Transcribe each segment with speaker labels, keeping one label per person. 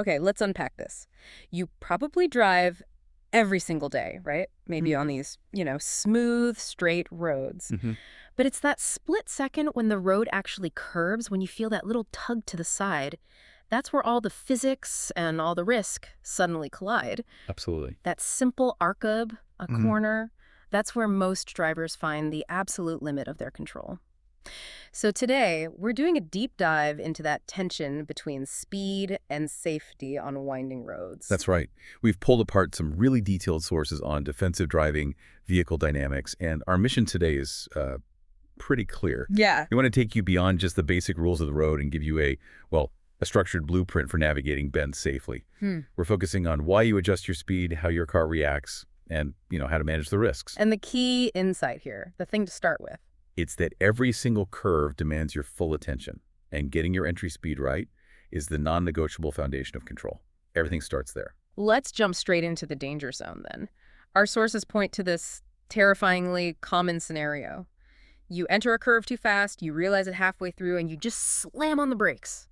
Speaker 1: Okay, let's unpack this. You probably drive every single day, right? Maybe on these, smooth, straight roads.
Speaker 2: Mm-hmm.
Speaker 1: But it's that split second when the road actually curves, when you feel that little tug to the side. That's where all the physics and all the risk suddenly collide.
Speaker 2: Absolutely.
Speaker 1: That simple arc-ub, a
Speaker 2: Hmm.
Speaker 1: corner, that's where most drivers find the absolute limit of their control. So today, we're doing a deep dive into that tension between speed and safety on winding roads.
Speaker 2: That's right. We've pulled apart some really detailed sources on defensive driving, vehicle dynamics, and our mission today is pretty clear.
Speaker 1: Yeah.
Speaker 2: We want to take you beyond just the basic rules of the road and give you a structured blueprint for navigating bends safely. We're focusing on why you adjust your speed, how your car reacts, and, how to manage the risks.
Speaker 1: And the key insight here, the thing to start with.
Speaker 2: It's that every single curve demands your full attention, and getting your entry speed right is the non-negotiable foundation of control. Everything starts there.
Speaker 1: Let's jump straight into the danger zone then. Our sources point to this terrifyingly common scenario. You enter a curve too fast, you realize it halfway through, and you just slam on the brakes.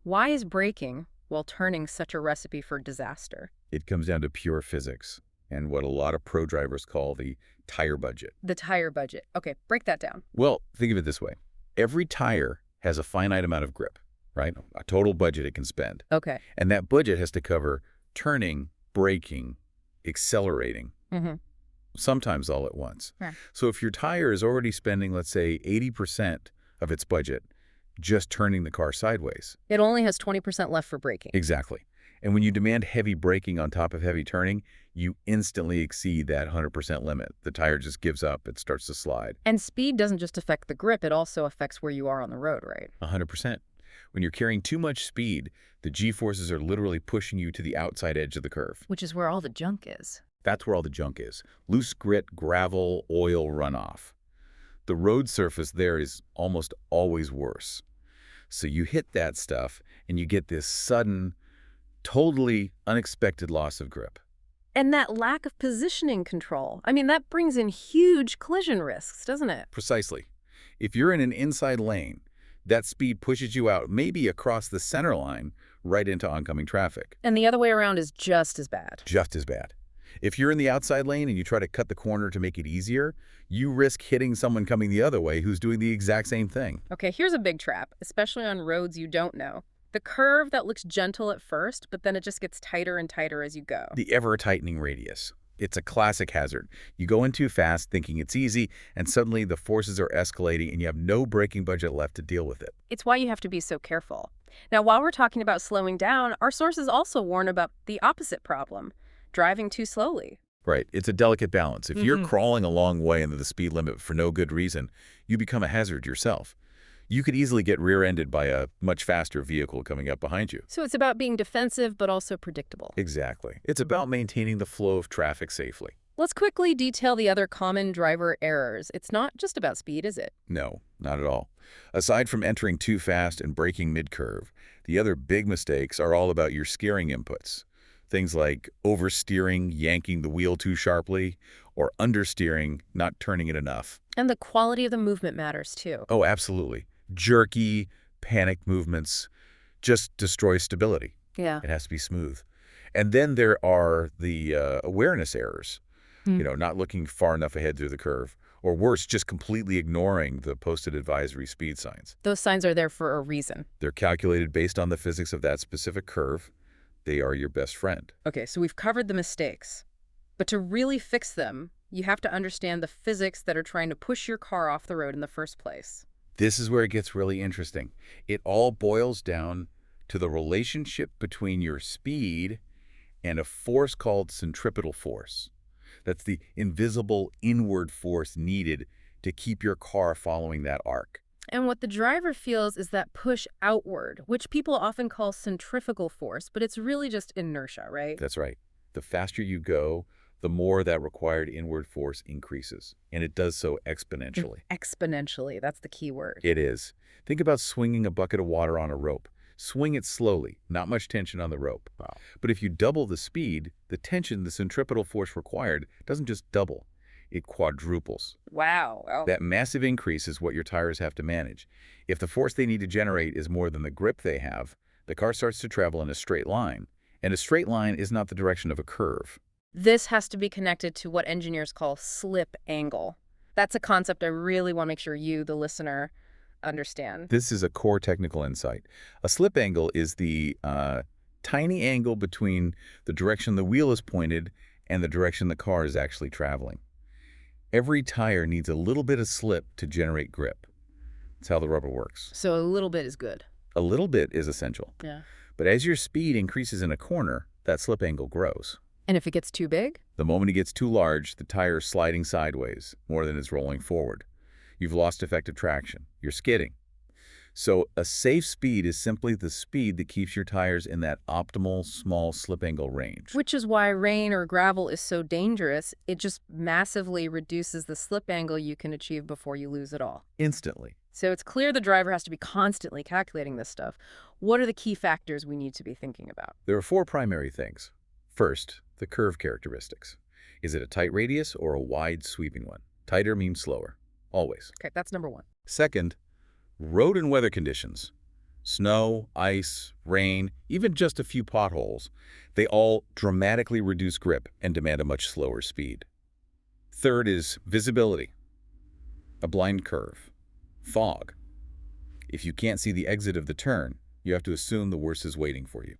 Speaker 1: Why is braking while turning such a recipe for disaster?
Speaker 2: It comes down to pure physics and what a lot of pro drivers call the tire budget.
Speaker 1: The tire budget. Okay, break that down.
Speaker 2: Well, think of it this way. Every tire has a finite amount of grip, right? A total budget it can spend.
Speaker 1: Okay.
Speaker 2: And that budget has to cover turning, braking, accelerating,
Speaker 1: Mm-hmm.
Speaker 2: sometimes all at once.
Speaker 1: Right.
Speaker 2: So if your tire is already spending, let's say, 80% of its budget just turning the car sideways.
Speaker 1: It only has 20% left for braking.
Speaker 2: Exactly. And when you demand heavy braking on top of heavy turning, you instantly exceed that 100% limit. The tire just gives up. It starts to slide.
Speaker 1: And speed doesn't just affect the grip, it also affects where you are on the road, right?
Speaker 2: 100%. When you're carrying too much speed, the G-forces are literally pushing you to the outside edge of the curve.
Speaker 1: Which is where all the junk is.
Speaker 2: That's where all the junk is. Loose grit, gravel, oil runoff. The road surface there is almost always worse. So you hit that stuff, and you get this sudden, totally unexpected loss of grip.
Speaker 1: And that lack of positioning control, I mean, that brings in huge collision risks, doesn't it?
Speaker 2: Precisely. If you're in an inside lane, that speed pushes you out, maybe across the center line, right into oncoming traffic.
Speaker 1: And the other way around is just as bad.
Speaker 2: Just as bad. If you're in the outside lane and you try to cut the corner to make it easier, you risk hitting someone coming the other way who's doing the exact same thing.
Speaker 1: Okay, here's a big trap, especially on roads you don't know. The curve that looks gentle at first, but then it just gets tighter and tighter as you go.
Speaker 2: The ever-tightening radius. It's a classic hazard. You go in too fast thinking it's easy, and suddenly the forces are escalating and you have no braking budget left to deal with it.
Speaker 1: It's why you have to be so careful. Now, while we're talking about slowing down, our sources also warn about the opposite problem, driving too slowly.
Speaker 2: Right. It's a delicate balance. If you're crawling a long way into the speed limit for no good reason, you become a hazard yourself. You could easily get rear-ended by a much faster vehicle coming up behind you.
Speaker 1: So it's about being defensive but also predictable.
Speaker 2: Exactly. It's about maintaining the flow of traffic safely.
Speaker 1: Let's quickly detail the other common driver errors. It's not just about speed, is it?
Speaker 2: No, not at all. Aside from entering too fast and braking mid-curve, the other big mistakes are all about your steering inputs. Things like oversteering, yanking the wheel too sharply, or understeering, not turning it enough.
Speaker 1: And the quality of the movement matters too.
Speaker 2: Oh, absolutely. Jerky, panicked movements just destroy stability.
Speaker 1: Yeah.
Speaker 2: It has to be smooth. And then there are the awareness errors, not looking far enough ahead through the curve, or worse, just completely ignoring the posted advisory speed signs.
Speaker 1: Those signs are there for a reason.
Speaker 2: They're calculated based on the physics of that specific curve. They are your best friend.
Speaker 1: Okay, so we've covered the mistakes. But to really fix them, you have to understand the physics that are trying to push your car off the road in the first place.
Speaker 2: This is where it gets really interesting. It all boils down to the relationship between your speed and a force called centripetal force. That's the invisible inward force needed to keep your car following that arc.
Speaker 1: And what the driver feels is that push outward, which people often call centrifugal force, but it's really just inertia, right?
Speaker 2: That's right. The faster you go, the more that required inward force increases. And it does so exponentially.
Speaker 1: Exponentially, that's the key word.
Speaker 2: It is. Think about swinging a bucket of water on a rope. Swing it slowly, not much tension on the rope.
Speaker 1: Wow.
Speaker 2: But if you double the speed, the tension, the centripetal force required, doesn't just double. It quadruples.
Speaker 1: Wow. Oh.
Speaker 2: That massive increase is what your tires have to manage. If the force they need to generate is more than the grip they have, the car starts to travel in a straight line, and a straight line is not the direction of a curve.
Speaker 1: This has to be connected to what engineers call slip angle. That's a concept I really want to make sure you, the listener, understand.
Speaker 2: This is a core technical insight. A slip angle is the tiny angle between the direction the wheel is pointed and the direction the car is actually traveling. Every tire needs a little bit of slip to generate grip. That's how the rubber works.
Speaker 1: So a little bit is good.
Speaker 2: A little bit is essential.
Speaker 1: Yeah.
Speaker 2: But as your speed increases in a corner, that slip angle grows.
Speaker 1: And if it gets too big?
Speaker 2: The moment it gets too large, the tire is sliding sideways more than it's rolling forward. You've lost effective traction. You're skidding. So a safe speed is simply the speed that keeps your tires in that optimal small slip angle range.
Speaker 1: Which is why rain or gravel is so dangerous. It just massively reduces the slip angle you can achieve before you lose it all.
Speaker 2: Instantly.
Speaker 1: So it's clear the driver has to be constantly calculating this stuff. What are the key factors we need to be thinking about?
Speaker 2: There are 4 primary things. First, the curve characteristics. Is it a tight radius or a wide sweeping one? Tighter means slower. Always.
Speaker 1: Okay, that's number 1.
Speaker 2: Second, road and weather conditions. Snow, ice, rain, even just a few potholes. They all dramatically reduce grip and demand a much slower speed. Third is visibility. A blind curve. Fog. If you can't see the exit of the turn, you have to assume the worst is waiting for you.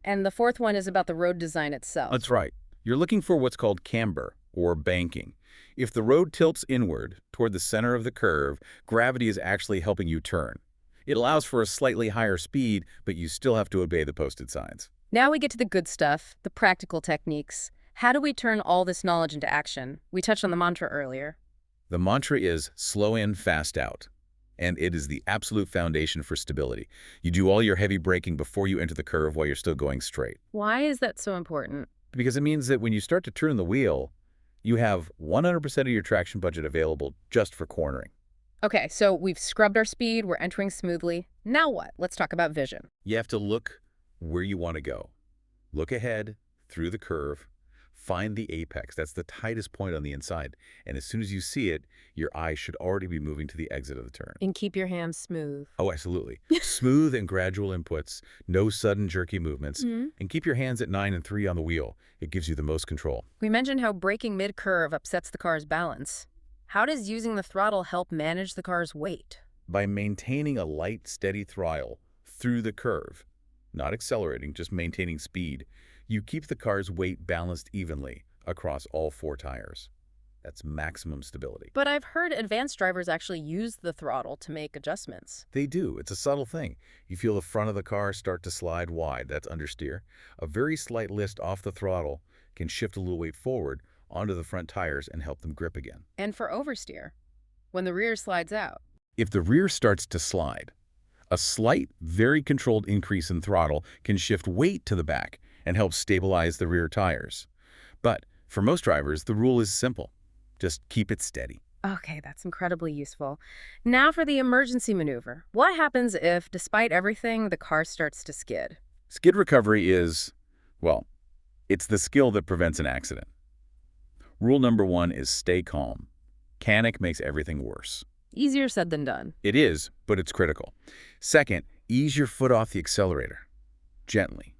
Speaker 1: And the 4th one is about the road design itself.
Speaker 2: That's right. You're looking for what's called camber, or banking. If the road tilts inward toward the center of the curve, gravity is actually helping you turn. It allows for a slightly higher speed, but you still have to obey the posted signs.
Speaker 1: Now we get to the good stuff, the practical techniques. How do we turn all this knowledge into action? We touched on the mantra earlier.
Speaker 2: The mantra is slow in, fast out. And it is the absolute foundation for stability. You do all your heavy braking before you enter the curve while you're still going straight.
Speaker 1: Why is that so important?
Speaker 2: Because it means that when you start to turn the wheel, you have 100% of your traction budget available just for cornering.
Speaker 1: Okay, so we've scrubbed our speed, we're entering smoothly. Now what? Let's talk about vision.
Speaker 2: You have to look where you want to go. Look ahead, through the curve, find the apex. That's the tightest point on the inside. And as soon as you see it, your eye should already be moving to the exit of the turn.
Speaker 1: And keep your hands smooth.
Speaker 2: Oh, absolutely. Smooth and gradual inputs, no sudden jerky movements, and keep your hands at 9 and 3 on the wheel. It gives you the most control.
Speaker 1: We mentioned how braking mid-curve upsets the car's balance. How does using the throttle help manage the car's weight?
Speaker 2: By maintaining a light, steady throttle through the curve, not accelerating, just maintaining speed, you keep the car's weight balanced evenly across all 4 tires. That's maximum stability.
Speaker 1: But I've heard advanced drivers actually use the throttle to make adjustments.
Speaker 2: They do. It's a subtle thing. You feel the front of the car start to slide wide. That's understeer. A very slight lift off the throttle can shift a little weight forward onto the front tires and help them grip again.
Speaker 1: And for oversteer, when the rear slides out.
Speaker 2: If the rear starts to slide, a slight, very controlled increase in throttle can shift weight to the back and help stabilize the rear tires. But for most drivers, the rule is simple. Just keep it steady.
Speaker 1: Okay, that's incredibly useful. Now for the emergency maneuver. What happens if, despite everything, the car starts to skid?
Speaker 2: Skid recovery is, well, it's the skill that prevents an accident. Rule number 1 is stay calm. Panic makes everything worse.
Speaker 1: Easier said than done.
Speaker 2: It is, but it's critical. Second, ease your foot off the accelerator. Gently.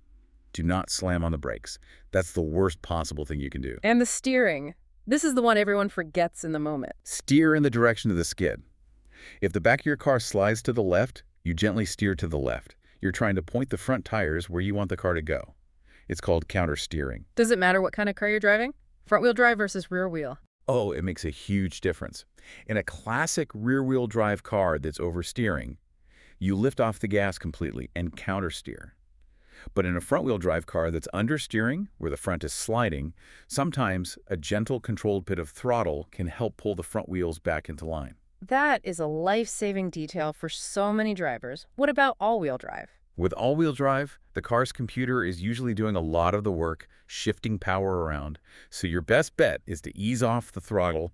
Speaker 2: Do not slam on the brakes. That's the worst possible thing you can do.
Speaker 1: And the steering. This is the one everyone forgets in the moment.
Speaker 2: Steer in the direction of the skid. If the back of your car slides to the left, you gently steer to the left. You're trying to point the front tires where you want the car to go. It's called counter steering.
Speaker 1: Does it matter what kind of car you're driving? Front-wheel drive versus rear-wheel?
Speaker 2: Oh, it makes a huge difference. In a classic rear-wheel drive car that's oversteering, you lift off the gas completely and counter steer. But in a front-wheel drive car that's understeering, where the front is sliding, sometimes a gentle controlled bit of throttle can help pull the front wheels back into line.
Speaker 1: That is a life-saving detail for so many drivers. What about all-wheel drive?
Speaker 2: With all-wheel drive, the car's computer is usually doing a lot of the work, shifting power around. So your best bet is to ease off the throttle,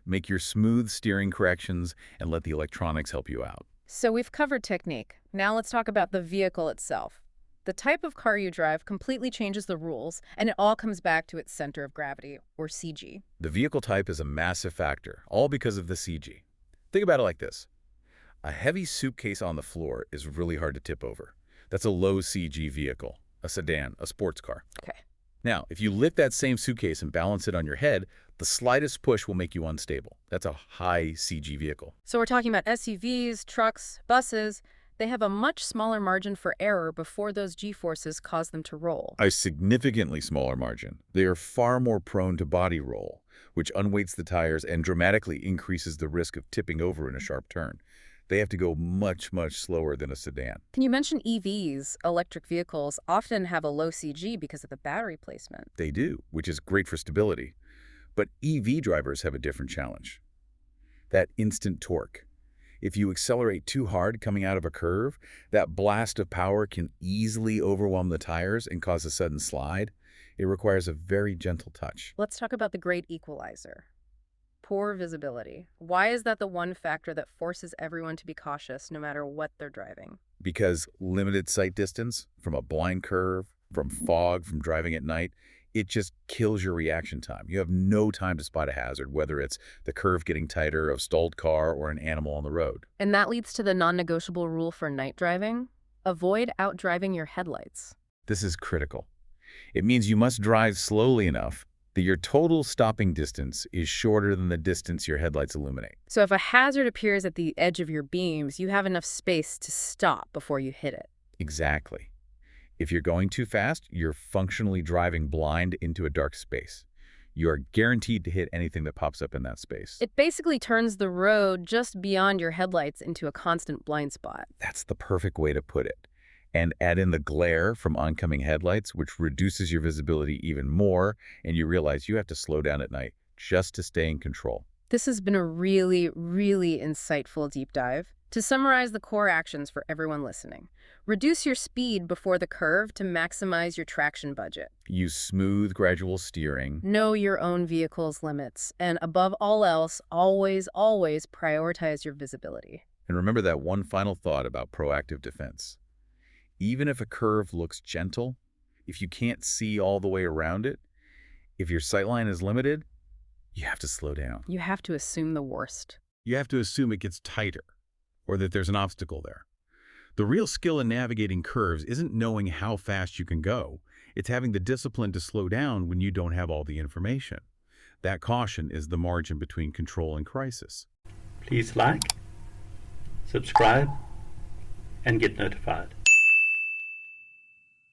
Speaker 2: make your smooth steering corrections, and let the electronics help you out.
Speaker 1: So we've covered technique. Now let's talk about the vehicle itself. The type of car you drive completely changes the rules, and it all comes back to its center of gravity, or CG.
Speaker 2: The vehicle type is a massive factor, all because of the CG. Think about it like this. A heavy suitcase on the floor is really hard to tip over. That's a low CG vehicle, a sedan, a sports car.
Speaker 1: Okay.
Speaker 2: Now, if you lift that same suitcase and balance it on your head, the slightest push will make you unstable. That's a high CG vehicle.
Speaker 1: So we're talking about SUVs, trucks, buses. They have a much smaller margin for error before those G-forces cause them to roll.
Speaker 2: A significantly smaller margin. They are far more prone to body roll, which unweights the tires and dramatically increases the risk of tipping over in a sharp turn. They have to go much, much slower than a sedan.
Speaker 1: Can you mention EVs, electric vehicles, often have a low CG because of the battery placement?
Speaker 2: They do, which is great for stability. But EV drivers have a different challenge. That instant torque. If you accelerate too hard coming out of a curve, that blast of power can easily overwhelm the tires and cause a sudden slide. It requires a very gentle touch.
Speaker 1: Let's talk about the great equalizer. Poor visibility. Why is that the one factor that forces everyone to be cautious no matter what they're driving?
Speaker 2: Because limited sight distance, from a blind curve, from fog, from driving at night, it just kills your reaction time. You have no time to spot a hazard, whether it's the curve getting tighter, a stalled car, or an animal on the road.
Speaker 1: And that leads to the non-negotiable rule for night driving. Avoid outdriving your headlights.
Speaker 2: This is critical. It means you must drive slowly enough that your total stopping distance is shorter than the distance your headlights illuminate.
Speaker 1: So if a hazard appears at the edge of your beams, you have enough space to stop before you hit it.
Speaker 2: Exactly. If you're going too fast, you're functionally driving blind into a dark space. You are guaranteed to hit anything that pops up in that space.
Speaker 1: It basically turns the road just beyond your headlights into a constant blind spot.
Speaker 2: That's the perfect way to put it. And add in the glare from oncoming headlights, which reduces your visibility even more, and you realize you have to slow down at night just to stay in control.
Speaker 1: This has been a really, really insightful deep dive. To summarize the core actions for everyone listening, reduce your speed before the curve to maximize your traction budget.
Speaker 2: Use smooth, gradual steering.
Speaker 1: Know your own vehicle's limits. And above all else, always, always prioritize your visibility.
Speaker 2: And remember that one final thought about proactive defense. Even if a curve looks gentle, if you can't see all the way around it, if your sightline is limited, you have to slow down.
Speaker 1: You have to assume the worst.
Speaker 2: You have to assume it gets tighter, or that there's an obstacle there. The real skill in navigating curves isn't knowing how fast you can go. It's having the discipline to slow down when you don't have all the information. That caution is the margin between control and crisis.
Speaker 3: Please like, subscribe, and get notified.